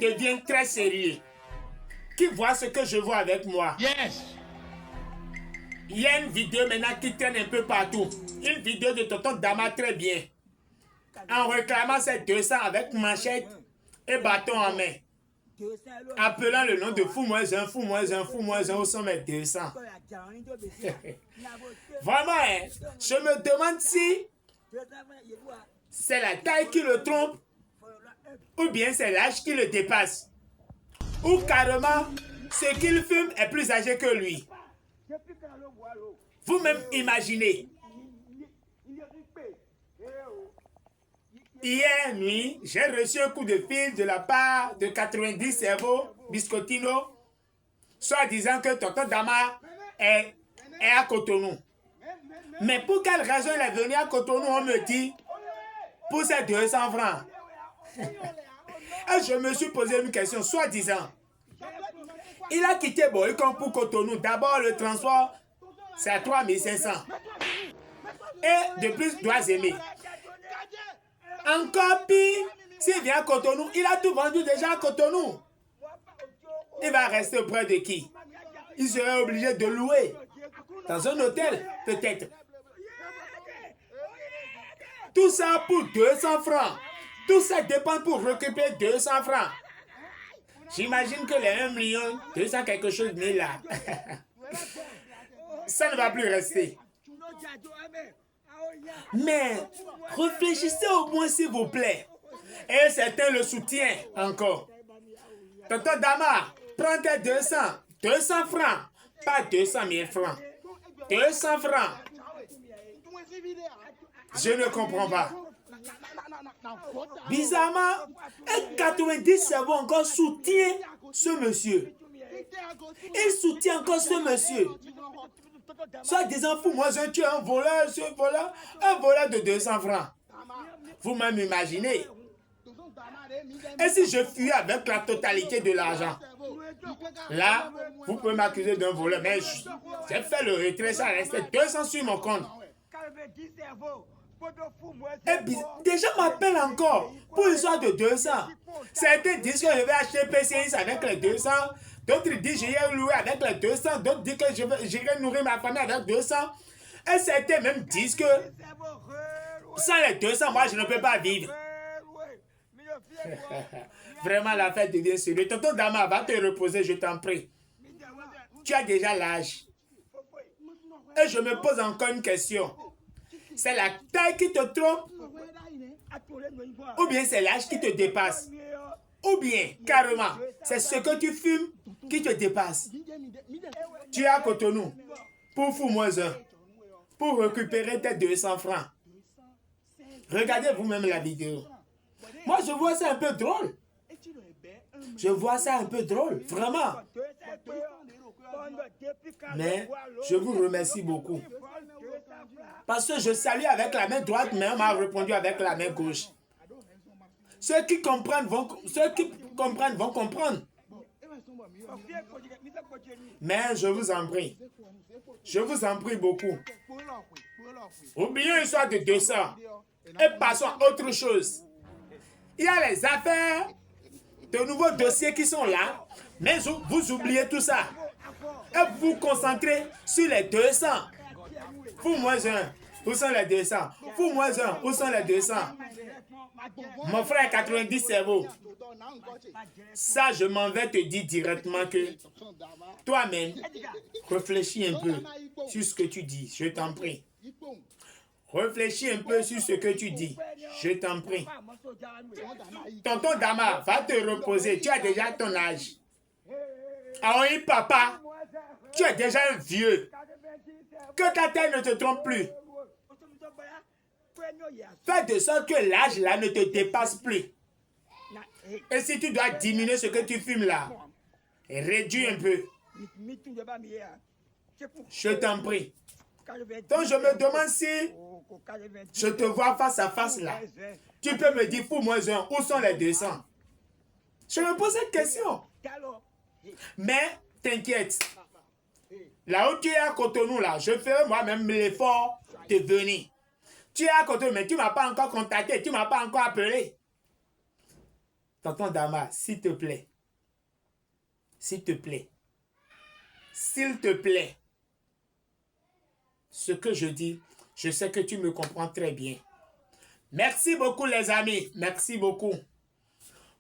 devient très sérieux. Qui voit ce que je vois avec moi? Yes. Il y a une vidéo maintenant qui traîne un peu partout. Une vidéo de tonton Dama très bien. En réclamant ses 200 avec manchette et bâton en main. Appelant le nom de fou-moi-un, fou-moi-un, fou-moi-un au sommet 200. Vraiment, hein, je me demande si c'est la taille qui le trompe ou bien c'est l'âge qui le dépasse. Ou carrément, ce qu'il fume est plus âgé que lui. Vous-même imaginez. Hier nuit, j'ai reçu un coup de fil de la part de 90 cerveaux Biscottino, soit disant que tonton Dama est à Cotonou. Mais pour quelle raison il est venu à Cotonou, on me dit, pour ses 200 francs. Et je me suis posé une question, soit disant, il a quitté Boycon pour Cotonou. D'abord, le transport, c'est à 3500. Et de plus, doit aimer. Encore pire, s'il vient à Cotonou, il a tout vendu déjà à Cotonou. Il va rester auprès de qui? Il serait obligé de louer. Dans un hôtel, peut-être. Tout ça pour 200 francs. Tout ça dépend pour récupérer 200 francs. J'imagine que les 1 million, 200 quelque chose mais là. Ça ne va plus rester. Mais réfléchissez au moins s'il vous plaît. Et certains le soutiennent encore. Tonton Dama, prends tes 200. 200 francs. Pas 200 000 francs. 200 francs. Je ne comprends pas. Bizarrement, un 90 cerveau encore soutient ce monsieur. Il soutient encore ce monsieur. Soit disant, fous-moi, tu es un voleur, un voleur de 200 francs. Vous-même imaginez. Et si je fuis avec la totalité de l'argent? Là, vous pouvez m'accuser d'un voleur, mais j'ai fait le retrait, ça restait 200 sur mon compte. Et déjà m'appelle encore pour une histoire de 200. Certains disent que je vais acheter PCX avec les 200. D'autres disent que je vais louer avec les 200. D'autres disent que je vais nourrir ma famille avec 200. Et certains même disent que sans les 200, moi je ne peux pas vivre. Vraiment la fête devient sérieuse. Tonton Dama, va te reposer, je t'en prie. Tu as déjà l'âge. Et je me pose encore une question. C'est la taille qui te trompe? Ou bien c'est l'âge qui te dépasse? Ou bien, carrément, c'est ce que tu fumes qui te dépasse? Tu es à Cotonou pour fou-moi-un, pour récupérer tes 200 francs. Regardez vous-même la vidéo. Moi, je vois ça un peu drôle. Je vois ça un peu drôle, vraiment. Mais je vous remercie beaucoup. Parce que je salue avec la main droite, mais on m'a répondu avec la main gauche. Ceux qui comprennent vont comprendre. Mais je vous en prie. Je vous en prie beaucoup. Oublions l'histoire de 200 et passons à autre chose. Il y a les affaires, de nouveaux dossiers qui sont là, mais vous oubliez tout ça. Et vous vous concentrez sur les 200. Fous-moi-un, où sont les 200? Fous-moi-un, où sont les 200? Mon frère 90 cerveaux. Ça, je m'en vais te dire directement que toi-même, réfléchis un peu sur ce que tu dis, je t'en prie. Réfléchis un peu sur ce que tu dis, je t'en prie. Tonton Dama, va te reposer, tu as déjà ton âge. Ah oui, papa, tu es déjà un vieux. Que ta taille ne te trompe plus. Fais de sorte que l'âge là ne te dépasse plus. Et si tu dois diminuer ce que tu fumes là, réduis un peu. Je t'en prie. Donc je me demande si je te vois face à face là. Tu peux me dire, fous-moi-un, où sont les 200? Je me pose cette question. Mais t'inquiète. Là où tu es à Cotonou là, je ferai moi-même l'effort de venir. Tu es à Cotonou, mais tu ne m'as pas encore contacté, tu ne m'as pas encore appelé. Tonton Dama, s'il te plaît. S'il te plaît. S'il te plaît. Ce que je dis, je sais que tu me comprends très bien. Merci beaucoup les amis. Merci beaucoup.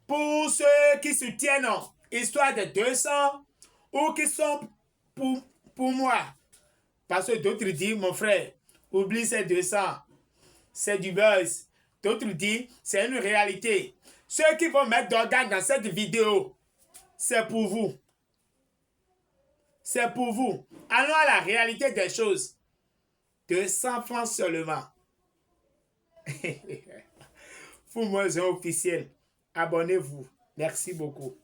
Pour ceux qui se tiennent histoire de 200 ou qui sont pour moi. Parce que d'autres disent, mon frère, oublie ces 200. C'est du buzz. D'autres disent, c'est une réalité. Ceux qui vont mettre d'organes dans cette vidéo, c'est pour vous. C'est pour vous. Allons à la réalité des choses. 200 francs seulement. Fou-moi officiel. Abonnez-vous. Merci beaucoup.